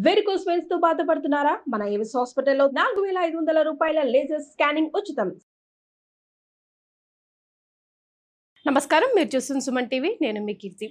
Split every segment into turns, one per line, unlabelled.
Varicose veins తో బాధపడుతున్నారా? మన ఏవిస్ హాస్పిటల్లో 4500 రూపాయల లేజర్ స్కానింగ్ ఉచితం. నమస్కారం, మీరు చూస్తున్న సుమన్ టీవీ. నేను మీ కీర్తి.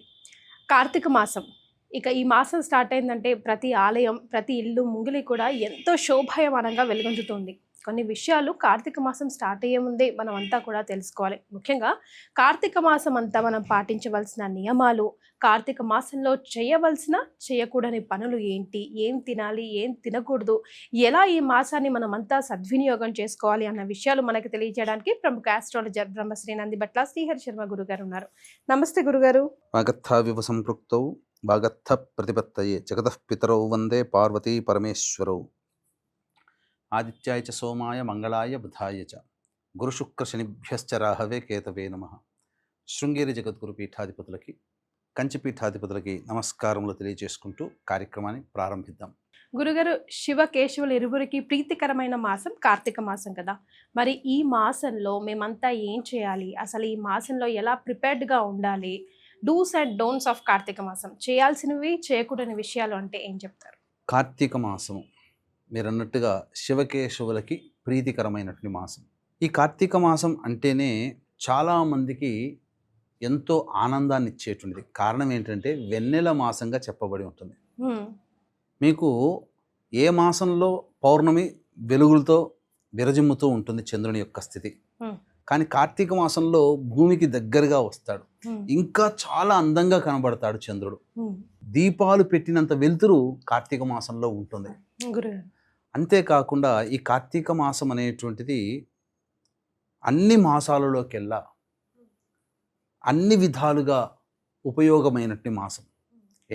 కార్తీక మాసం ఇక ఈ మాసం స్టార్ట్ అయిందంటే ప్రతి ఆలయం, ప్రతి ఇల్లు ముంగిలి కూడా ఎంతో శోభాయమానంగా వెలుగొందుతుంది. కొన్ని విషయాలు కార్తీక మాసం స్టార్ట్ అయ్యే ముందే మనం అంతా కూడా తెలుసుకోవాలి. ముఖ్యంగా కార్తీక మాసం అంతా మనం పాటించవలసిన నియమాలు, కార్తీక మాసంలో చేయవలసిన చేయకూడని పనులు ఏంటి, ఏం తినాలి, ఏం తినకూడదు, ఎలా ఈ మాసాన్ని మనమంతా సద్వినియోగం చేసుకోవాలి అన్న విషయాలు మనకు తెలియజేయడానికి ప్రముఖ ఆస్ట్రాలజర్ బ్రహ్మశ్రీ నందిబట్ల శ్రీహరి శర్మ గురుగారు ఉన్నారు. నమస్తే గురుగారు.
వాగర్థావివ సంపృక్తౌ వాగర్థ ప్రతిపత్తయే జగతః పితరౌ వందే పార్వతీ పరమేశ్వరౌ. ఆదిత్యాయ చ సోమాయ మంగళాయ బుధాయ చ గురుశుక్ర శనిభ్యశ్చ రాహవే కేతవే నమః. శృంగేరి జగద్గురు పీఠాధిపతులకి, కంచి పీఠాధిపతులకి నమస్కారములు తెలియజేసుకుంటూ కార్యక్రమాన్ని ప్రారంభిద్దాం.
గురుగారు, శివ కేశవులు ఇరువురికి ప్రీతికరమైన మాసం కార్తీక మాసం కదా. మరి ఈ మాసంలో మేమంతా ఏం చేయాలి, అసలు ఈ మాసంలో ఎలా ప్రిపేర్డ్గా ఉండాలి, do's and don'ts of Kartika మాసం, చేయాల్సినవి చేయకూడని విషయాలు అంటే ఏం చెప్తారు?
కార్తీక మాసము మీరు అన్నట్టుగా శివకేశవులకి ప్రీతికరమైనటువంటి మాసం. ఈ కార్తీక మాసం అంటేనే చాలామందికి ఎంతో ఆనందాన్ని ఇచ్చేటువంటిది. కారణం ఏంటంటే వెన్నెల మాసంగా చెప్పబడి ఉంటుంది. మీకు ఏ మాసంలో పౌర్ణమి వెలుగులతో విరజిమ్ముతూ ఉంటుంది చంద్రుని యొక్క స్థితి, కానీ కార్తీక మాసంలో భూమికి దగ్గరగా వస్తాడు, ఇంకా చాలా అందంగా కనబడతాడు చంద్రుడు. దీపాలు పెట్టినంత వెలుతురు కార్తీక మాసంలో ఉంటుంది. అంతేకాకుండా ఈ కార్తీక మాసం అనేటువంటిది అన్ని మాసాలలోకెల్లా అన్ని విధాలుగా ఉపయోగమైనటువంటి మాసం.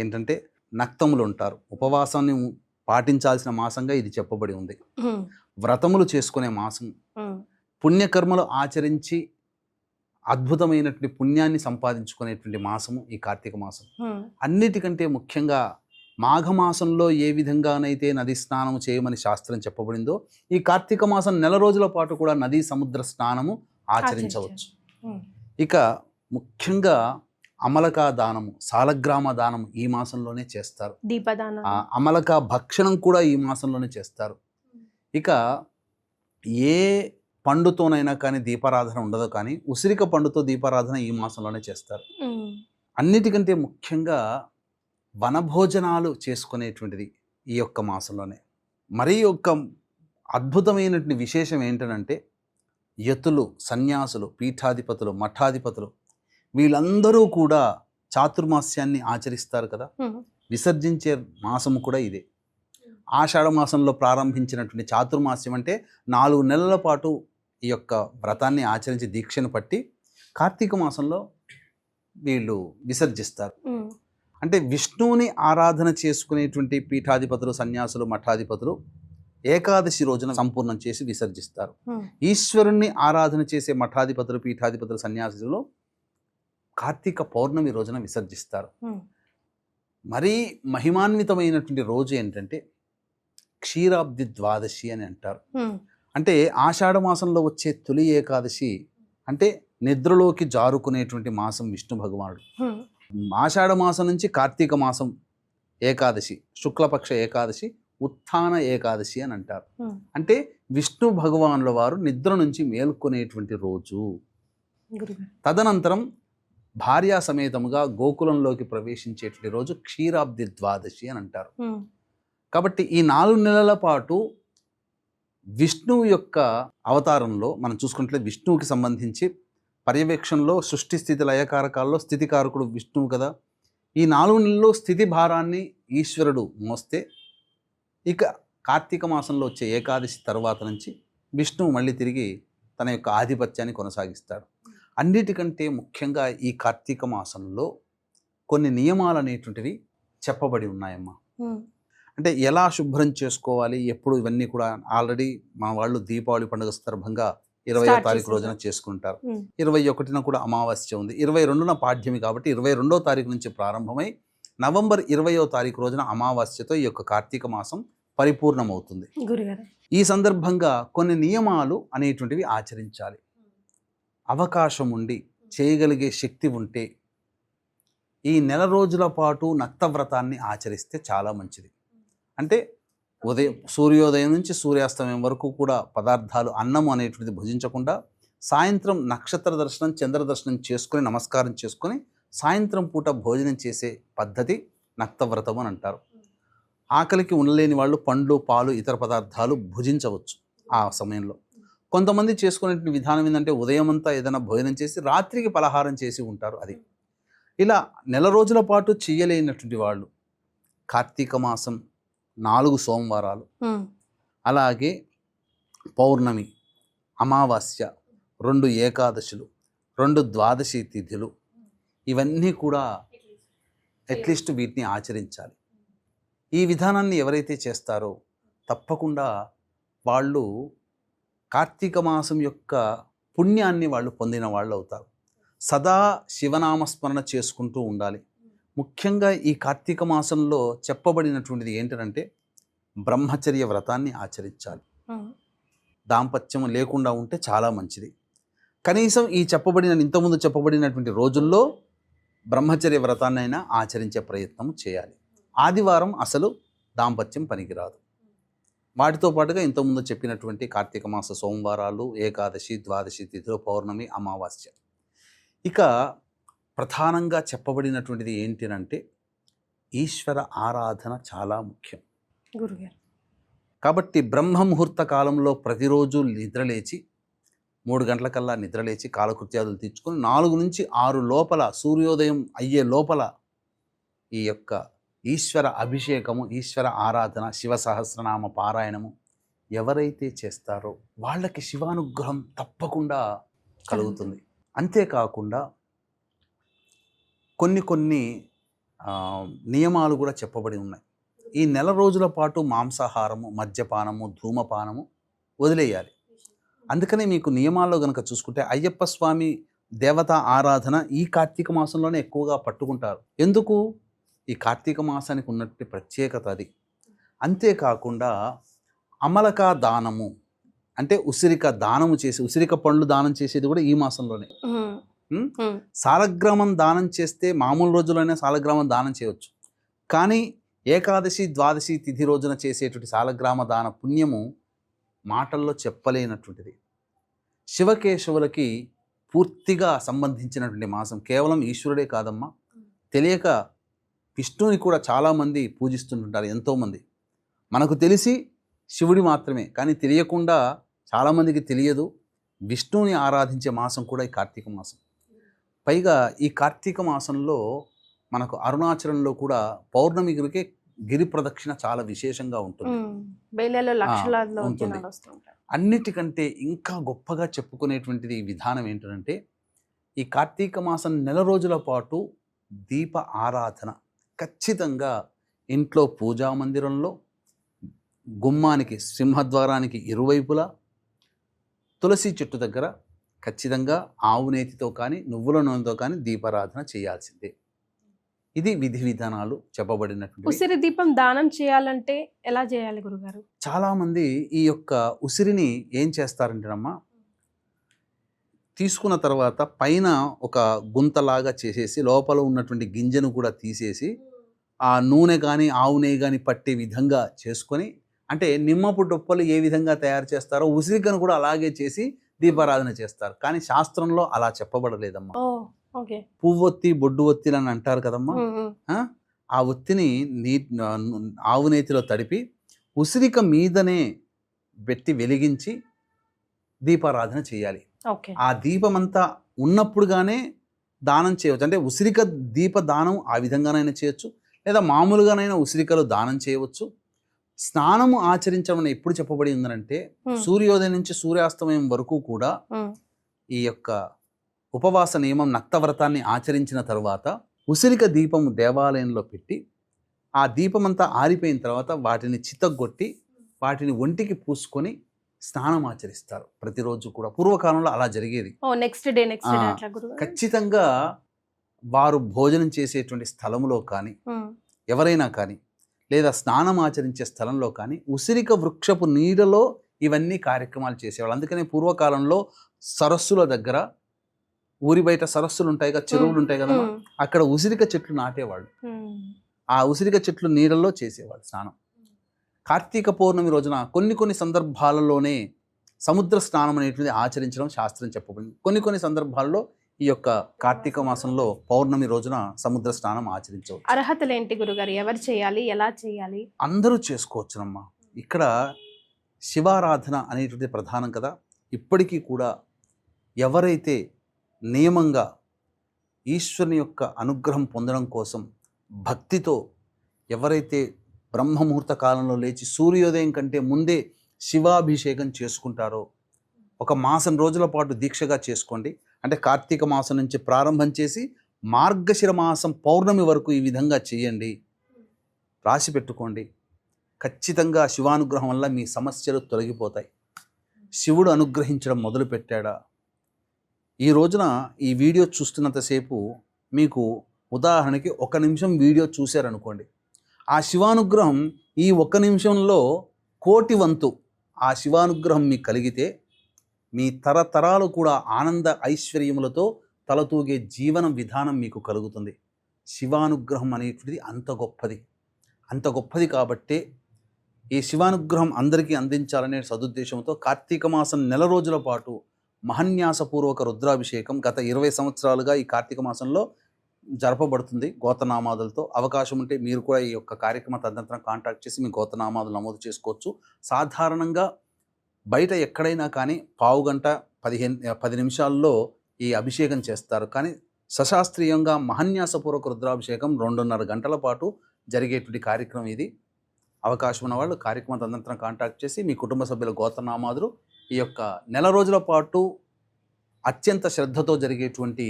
ఏంటంటే నక్తములు ఉంటారు, ఉపవాసాన్ని పాటించాల్సిన మాసంగా ఇది చెప్పబడి ఉంది. వ్రతములు చేసుకునే మాసం, పుణ్యకర్మలు ఆచరించి అద్భుతమైనటువంటి పుణ్యాన్ని సంపాదించుకునేటువంటి మాసము ఈ కార్తీక మాసం. అన్నిటికంటే ముఖ్యంగా మాఘమాసంలో ఏ విధంగానైతే నదీ స్నానము చేయమని శాస్త్రం చెప్పబడిందో, ఈ కార్తీక మాసం నెల రోజుల పాటు కూడా నదీ సముద్ర స్నానము ఆచరించవచ్చు. ఇక ముఖ్యంగా అమలకా దానము, సాలగ్రామ దానము ఈ మాసంలోనే చేస్తారు. అమలకా భక్షణం కూడా ఈ మాసంలోనే చేస్తారు. ఇక ఏ పండుతోనైనా కానీ దీపారాధన ఉండదు, కానీ ఉసిరిక పండుతో దీపారాధన ఈ మాసంలోనే చేస్తారు. అన్నిటికంటే ముఖ్యంగా వనభోజనాలు చేసుకునేటువంటిది ఈ యొక్క మాసంలోనే. మరి యొక్క అద్భుతమైనటువంటి విశేషం ఏంటంటే యతులు, సన్యాసులు, పీఠాధిపతులు, మఠాధిపతులు వీళ్ళందరూ కూడా చాతుర్మాస్యాన్ని ఆచరిస్తారు కదా. విసర్జించే మాసము కూడా ఇదే. ఆషాఢ మాసంలో ప్రారంభించినటువంటి చాతుర్మాస్యం అంటే 4 నెలల పాటు ఈ యొక్క వ్రతాన్ని ఆచరించి దీక్షను పట్టి కార్తీక మాసంలో వీళ్ళు విసర్జిస్తారు. అంటే విష్ణువుని ఆరాధన చేసుకునేటువంటి పీఠాధిపతులు, సన్యాసులు, మఠాధిపతులు ఏకాదశి రోజున సంపూర్ణం చేసి విసర్జిస్తారు. ఈశ్వరుణ్ణి ఆరాధన చేసే మఠాధిపతులు, పీఠాధిపతులు, సన్యాసులు కార్తీక పౌర్ణమి రోజున విసర్జిస్తారు. మరీ మహిమాన్వితమైనటువంటి రోజు ఏంటంటే క్షీరాబ్ది ద్వాదశి అని అంటారు. అంటే ఆషాఢ మాసంలో వచ్చే తొలి ఏకాదశి, అంటే నిద్రలోకి జారుకునేటువంటి మాసం విష్ణు భగవానుడు. ఆషాఢ మాసం నుంచి కార్తీక మాసం ఏకాదశి, శుక్లపక్ష ఏకాదశి ఉత్థాన ఏకాదశి అని అంటారు. అంటే విష్ణు భగవానుల వారు నిద్ర నుంచి మేల్కొనేటువంటి రోజు. తదనంతరం భార్యా సమేతముగా గోకులంలోకి ప్రవేశించేటువంటి రోజు క్షీరాబ్ది ద్వాదశి అని అంటారు. కాబట్టి ఈ 4 నెలల పాటు విష్ణువు యొక్క అవతారంలో మనం చూసుకుంటే విష్ణువుకి సంబంధించి పర్యవేక్షణలో సృష్టి స్థితి లయకారకాల్లో స్థితికారకుడు విష్ణువు కదా. ఈ 4 నెలల్లో స్థితి భారాన్ని ఈశ్వరుడు మోస్తే, ఇక కార్తీక మాసంలో వచ్చే ఏకాదశి తర్వాత నుంచి విష్ణువు మళ్ళీ తిరిగి తన యొక్క ఆధిపత్యాన్ని కొనసాగిస్తాడు. అన్నిటికంటే ముఖ్యంగా ఈ కార్తీక మాసంలో కొన్ని నియమాలు అనేటువంటివి చెప్పబడి ఉన్నాయమ్మా. అంటే ఎలా శుభ్రం చేసుకోవాలి, ఎప్పుడు, ఇవన్నీ కూడా ఆల్రెడీ మా వాళ్ళు దీపావళి పండుగ సందర్భంగా 20వ తారీఖు రోజున చేసుకుంటారు. 21న కూడా అమావాస్య ఉంది, 22న పాడ్యమి, కాబట్టి 22వ తారీఖు నుంచి ప్రారంభమై నవంబర్ 20వ తారీఖు రోజున అమావాస్యతో ఈ యొక్క కార్తీక మాసం పరిపూర్ణమవుతుంది. ఈ సందర్భంగా కొన్ని నియమాలు అనేటువంటివి ఆచరించాలి. అవకాశం ఉండి చేయగలిగే శక్తి ఉంటే ఈ నెల రోజుల పాటు నక్తవ్రతాన్ని ఆచరిస్తే చాలా మంచిది. అంటే సూర్యోదయం నుంచి సూర్యాస్తమయం వరకు కూడా పదార్థాలు అన్నం అనేటువంటిది భుజించకుండా సాయంత్రం నక్షత్ర దర్శనం చంద్ర దర్శనం చేసుకొని నమస్కారం చేసుకొని సాయంత్రం పూట భోజనం చేసే పద్ధతి నక్తవ్రతం అని అంటారు. ఆకలికి ఉండలేని వాళ్ళు పండ్లు పాలు ఇతర పదార్థాలు భుజించవచ్చు ఆ సమయంలో. కొంతమంది చేసుకునే విధానం ఏంటంటే ఉదయం అంతా ఏదైనా భోజనం చేసి రాత్రికి పలహారం చేసి ఉంటారు. అది ఇలా నెల రోజుల పాటు చేయలేనటువంటి వాళ్ళు కార్తీక మాసం 4 సోమవారాలు, అలాగే పౌర్ణమి, అమావాస్య, 2 ఏకాదశులు, 2 ద్వాదశి తిథులు, ఇవన్నీ కూడా అట్లీస్ట్ వీటిని ఆచరించాలి. ఈ విధానాన్ని ఎవరైతే చేస్తారో తప్పకుండా వాళ్ళు కార్తీక మాసం యొక్క పుణ్యాన్ని వాళ్ళు పొందిన వాళ్ళు అవుతారు. సదా శివనామస్మరణ చేసుకుంటూ ఉండాలి. ముఖ్యంగా ఈ కార్తీక మాసంలో చెప్పబడినటువంటిది ఏంటంటే బ్రహ్మచర్య వ్రతాన్ని ఆచరించాలి. దాంపత్యం లేకుండా ఉంటే చాలా మంచిది. కనీసం ఈ ఇంతకుముందు చెప్పబడినటువంటి రోజుల్లో బ్రహ్మచర్య వ్రతాన్నైనా ఆచరించే ప్రయత్నం చేయాలి. ఆదివారం అసలు దాంపత్యం పనికిరాదు. వాటితో పాటుగా ఇంతకుముందు చెప్పినటువంటి కార్తీక మాస సోమవారాలు, ఏకాదశి, ద్వాదశి తిథులు, పౌర్ణమి, అమావాస్య. ఇక ప్రధానంగా చెప్పబడినటువంటిది ఏంటంటే ఈశ్వర ఆరాధన చాలా ముఖ్యం
గురుగారు.
కాబట్టి బ్రహ్మ ముహూర్త కాలంలో ప్రతిరోజు నిద్రలేచి 3 గంటలకల్లా నిద్రలేచి కాలకృత్యాదులు తీర్చుకొని 4 నుంచి 6 లోపల సూర్యోదయం అయ్యే లోపల ఈ యొక్క ఈశ్వర అభిషేకము, ఈశ్వర ఆరాధన, శివ సహస్రనామ పారాయణము ఎవరైతే చేస్తారో వాళ్ళకి శివానుగ్రహం తప్పకుండా కలుగుతుంది. అంతేకాకుండా కొన్ని నియమాలు కూడా చెప్పబడి ఉన్నాయి. ఈ నెల రోజుల పాటు మాంసాహారము, మద్యపానము, ధూమపానము వదిలేయాలి. అందుకనే మీకు నియమాల్లో కనుక చూసుకుంటే అయ్యప్ప స్వామి దేవతా ఆరాధన ఈ కార్తీక మాసంలోనే ఎక్కువగా పట్టుకుంటారు. ఎందుకు? ఈ కార్తీక మాసానికి ఉన్నటువంటి ప్రత్యేకత అది. అంతేకాకుండా అమలకా దానము అంటే ఉసిరిక దానము చేసి, ఉసిరిక పండ్లు దానం చేసేది కూడా ఈ మాసంలోనే. సాలగ్రామం దానం చేస్తే మామూలు రోజుల్లోనే సాలగ్రామం దానం చేయవచ్చు. కానీ ఏకాదశి ద్వాదశి తిథి రోజున చేసేటువంటి సాలగ్రామ దాన పుణ్యము మాటల్లో చెప్పలేనటువంటిది. శివకేశవులకి పూర్తిగా సంబంధించినటువంటి మాసం. కేవలం ఈశ్వరుడే కాదమ్మా, తెలియక విష్ణుని కూడా చాలామంది పూజిస్తుంటుంటారు. ఎంతోమంది మనకు తెలిసి శివుడి మాత్రమే, కానీ తెలియకుండా చాలామందికి తెలియదు విష్ణుని ఆరాధించే మాసం కూడా ఈ కార్తీక మాసం. పైగా ఈ కార్తీక మాసంలో మనకు అరుణాచలంలో కూడా పౌర్ణమి గిరి ప్రదక్షిణ చాలా విశేషంగా ఉంటుంది. అన్నిటికంటే ఇంకా గొప్పగా చెప్పుకునేటువంటిది ఈ విధానం ఏంటంటే ఈ కార్తీక మాసం నెల రోజుల పాటు దీప ఆరాధన ఖచ్చితంగా ఇంట్లో పూజా మందిరంలో గుమ్మానికి సింహద్వారానికి ఇరువైపులా తులసి చెట్టు దగ్గర ఖచ్చితంగా ఆవు నేతితో కానీ నువ్వుల నూనెతో కానీ దీపారాధన చేయాల్సిందే. ఇది విధి విధానాలు చెప్పబడినటువంటి.
ఉసిరి దీపం దానం చేయాలంటే ఎలా చేయాలి గురుగారు?
చాలామంది ఈ యొక్క ఉసిరిని ఏం చేస్తారంటేనమ్మా, తీసుకున్న తర్వాత పైన ఒక గుంతలాగా చేసేసి లోపల ఉన్నటువంటి గింజను కూడా తీసేసి ఆ నూనె కానీ ఆవు నెయ్యి కానీ పట్టే విధంగా చేసుకొని, అంటే నిమ్మపు డొప్పలు ఏ విధంగా తయారు చేస్తారో ఉసిరికను కూడా అలాగే చేసి దీపారాధన చేస్తారు. కానీ శాస్త్రంలో అలా చెప్పబడలేదమ్మా. పువ్వొత్తి బొడ్డు ఒత్తిలు అని అంటారు కదమ్మా. ఆ ఒత్తిని ఆవు నేతిలో తడిపి ఉసిరిక మీదనే పెట్టి వెలిగించి దీపారాధన చేయాలి. ఆ దీపమంతా ఉన్నప్పుడుగానే దానం చేయవచ్చు. అంటే ఉసిరిక దీప దానం ఆ విధంగానైనా చేయొచ్చు, లేదా మామూలుగానైనా ఉసిరికలు దానం చేయవచ్చు. స్నానము ఆచరించమని ఎప్పుడు చెప్పబడి ఉందంటే సూర్యోదయం నుంచి సూర్యాస్తమయం వరకు కూడా ఈ యొక్క ఉపవాస నియమం నక్తవ్రతాన్ని ఆచరించిన తర్వాత ఉసిరిక దీపము దేవాలయంలో పెట్టి ఆ దీపమంతా ఆరిపోయిన తర్వాత వాటిని చితగొట్టి వాటిని ఒంటికి పూసుకొని స్నానం ఆచరిస్తారు ప్రతిరోజు కూడా. పూర్వకాలంలో అలా జరిగేది. ఖచ్చితంగా వారు భోజనం చేసేటువంటి స్థలములో కానీ ఎవరైనా కానీ లేదా స్నానం ఆచరించే స్థలంలో కానీ ఉసిరిక వృక్షపు నీడలో ఇవన్నీ కార్యక్రమాలు చేసేవాళ్ళు. అందుకనే పూర్వకాలంలో సరస్సుల దగ్గర, ఊరి బయట సరస్సులు ఉంటాయి కదా, చెరువులు ఉంటాయి కదా, అక్కడ ఉసిరిక చెట్లు నాటేవాళ్ళు. ఆ ఉసిరిక చెట్లు నీడల్లో చేసేవాళ్ళు స్నానం. కార్తీక పౌర్ణమి రోజున కొన్ని సందర్భాలలోనే సముద్ర స్నానం అనేటువంటిది ఆచరించడం శాస్త్రం చెప్పబడింది. కొన్ని సందర్భాల్లో ఈ యొక్క కార్తీక మాసంలో పౌర్ణమి రోజున సముద్ర స్నానం ఆచరించవచ్చు.
అర్హతలు ఏంటి గురుగారు? ఎవరు చేయాలి, ఎలా చేయాలి?
అందరూ చేసుకోవచ్చునమ్మా. ఇక్కడ శివారాధన అనేటువంటిది ప్రధానం కదా. ఇప్పటికీ కూడా ఎవరైతే నియమంగా ఈశ్వరుని యొక్క అనుగ్రహం పొందడం కోసం భక్తితో ఎవరైతే బ్రహ్మముహూర్త కాలంలో లేచి సూర్యోదయం కంటే ముందే శివాభిషేకం చేసుకుంటారో, ఒక మాసం రోజుల పాటు దీక్షగా చేసుకోండి. అంటే కార్తీక మాసం నుంచి ప్రారంభం చేసి మార్గశిర మాసం పౌర్ణమి వరకు ఈ విధంగా చేయండి. రాసి పెట్టుకోండి. ఖచ్చితంగా శివానుగ్రహం వల్ల మీ సమస్యలు తొలగిపోతాయి. శివుడు అనుగ్రహించడం మొదలుపెట్టాడా? ఈ రోజున ఈ వీడియో చూస్తున్నంతసేపు మీకు ఉదాహరణకి 1 నిమిషం వీడియో చూశారనుకోండి, ఆ శివానుగ్రహం ఈ 1 నిమిషంలో కోటి వంతు ఆ శివానుగ్రహం మీకు కలిగితే మీ తరతరాలు కూడా ఆనంద ఐశ్వర్యములతో తలతూగే జీవన విధానం మీకు కలుగుతుంది. శివానుగ్రహం అనేటువంటిది అంత గొప్పది కాబట్టే ఈ శివానుగ్రహం అందరికీ అందించాలనే సదుద్దేశంతో కార్తీక మాసం నెల రోజుల పాటు మహన్యాసపూర్వక రుద్రాభిషేకం గత 20 సంవత్సరాలుగా ఈ కార్తీక మాసంలో జరపబడుతుంది గోతనామాదులతో. అవకాశం ఉంటే మీరు కూడా ఈ యొక్క కార్యక్రమ తదనంతరం కాంటాక్ట్ చేసి మీ గోతనామాదులు నమోదు చేసుకోవచ్చు. సాధారణంగా బయట ఎక్కడైనా కానీ పావు గంట 10 నిమిషాల్లో ఈ అభిషేకం చేస్తారు. కానీ సశాస్త్రీయంగా మహన్యాసపూర్వక రుద్రాభిషేకం 2.5 గంటల పాటు జరిగేటువంటి కార్యక్రమం ఇది. అవకాశం ఉన్న వాళ్ళు కార్యక్రమం తదనంతరం కాంటాక్ట్ చేసి మీ కుటుంబ సభ్యుల గోత్రనామాదులు ఈ యొక్క నెల రోజుల పాటు అత్యంత శ్రద్ధతో జరిగేటువంటి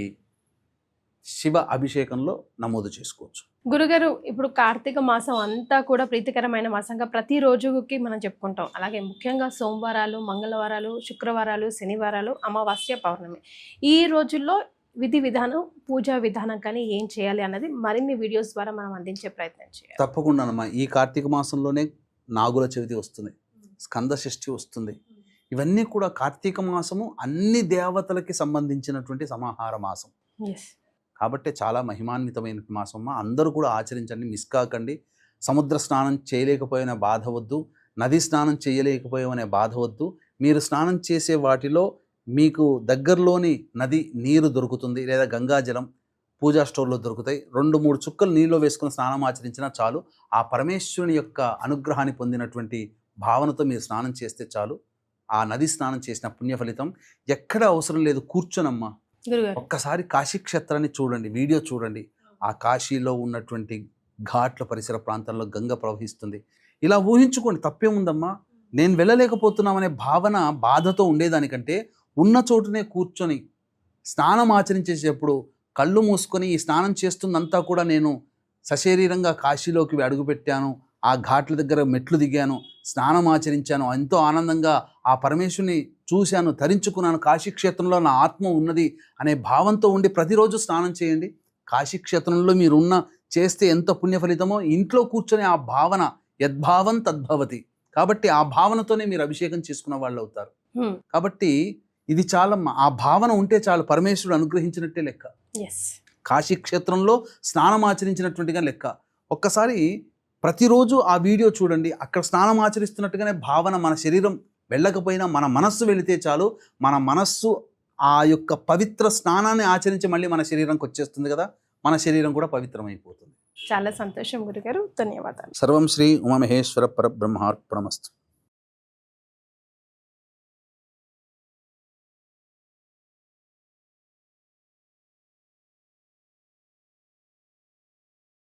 శివ అభిషేకంలో నమోదు చేసుకోవచ్చు.
గురుగారు, ఇప్పుడు కార్తీక మాసం అంతా కూడా ప్రీతికరమైన మాసంగా ప్రతి రోజుకి మనం చెప్పుకుంటాం. అలాగే ముఖ్యంగా సోమవారాలు, మంగళవారాలు, శుక్రవారాలు, శనివారాలు, అమావాస్య, పౌర్ణమి, ఈ రోజుల్లో విధి విధానం, పూజా విధానం కానీ ఏం చేయాలి అన్నది మరిన్ని వీడియోస్ ద్వారా మనం అందించే ప్రయత్నం చేయాలి.
తప్పకుండానమ్మా. ఈ కార్తీక మాసంలోనే నాగుల చవితి వస్తుంది, స్కంద షష్ఠి వస్తుంది. ఇవన్నీ కూడా కార్తీక మాసము అన్ని దేవతలకి సంబంధించినటువంటి సమాహార మాసం కాబట్టి చాలా మహిమాన్వితమైన మాసం. అందరూ కూడా ఆచరించండి, మిస్ కాకండి. సముద్ర స్నానం చేయలేకపోయిన బాధ వద్దు, నది స్నానం చేయలేకపోయామనే బాధ వద్దు. మీరు స్నానం చేసే వాటిలో మీకు దగ్గరలోని నది నీరు దొరుకుతుంది, లేదా గంగాజలం పూజా స్టోర్లో దొరుకుతాయి. 2-3 చుక్కలు నీళ్ళలో వేసుకుని స్నానం ఆచరించినా చాలు. ఆ పరమేశ్వరుని యొక్క అనుగ్రహాన్ని పొందినటువంటి భావనతో మీరు స్నానం చేస్తే చాలు. ఆ నది స్నానం చేసిన పుణ్య ఫలితం ఎక్కడ అవసరం లేదు. కూర్చోనమ్మా, ఒక్కసారి కాశీ క్షేత్రాన్ని చూడండి, వీడియో చూడండి. ఆ కాశీలో ఉన్నటువంటి ఘాట్ల పరిసర ప్రాంతాల్లో గంగ ప్రవహిస్తుంది. ఇలా ఊహించుకోండి, తప్పేముందమ్మా. నేను వెళ్ళలేకపోతున్నామనే భావన, బాధతో ఉండేదానికంటే ఉన్న చోటునే కూర్చొని స్నానం ఆచరించేటప్పుడు కళ్ళు మూసుకొని ఈ స్నానం చేస్తుందంతా కూడా నేను సశరీరంగా కాశీలోకి అడుగుపెట్టాను, ఆ ఘాట్ల దగ్గర మెట్లు దిగాను, స్నానం ఆచరించాను, ఎంతో ఆనందంగా ఆ పరమేశ్వరుని చూశాను, తరించుకున్నాను, కాశీక్షేత్రంలో నా ఆత్మ ఉన్నది అనే భావంతో ఉండి ప్రతిరోజు స్నానం చేయండి. కాశీక్షేత్రంలో మీరున్న చేస్తే ఎంత పుణ్య ఫలితమో ఇంట్లో కూర్చొని ఆ భావన, యద్భావం తద్భవతి. కాబట్టి ఆ భావనతోనే మీరు అభిషేకం చేసుకున్న వాళ్ళు అవుతారు. కాబట్టి ఇది చాలమ్మా. ఆ భావన ఉంటే చాలు, పరమేశ్వరుడు అనుగ్రహించినట్టే లెక్క. కాశీక్షేత్రంలో స్నానం ఆచరించినటువంటిగా లెక్క. ఒక్కసారి ప్రతిరోజు ఆ వీడియో చూడండి. అక్కడ స్నానం ఆచరిస్తున్నట్టుగానే భావన, మన శరీరం వెళ్ళకపోయినా మన మనస్సు వెళితే చాలు. మన మనస్సు ఆ యొక్క పవిత్ర స్నానాన్ని ఆచరించి మళ్ళీ మన శరీరంకి వచ్చేస్తుంది కదా, మన శరీరం కూడా పవిత్రమైపోతుంది.
చాలా సంతోషం గురుగారు, ధన్యవాదాలు.
సర్వం శ్రీ ఉమామహేశ్వర పరబ్రహ్మార్పణమస్తు.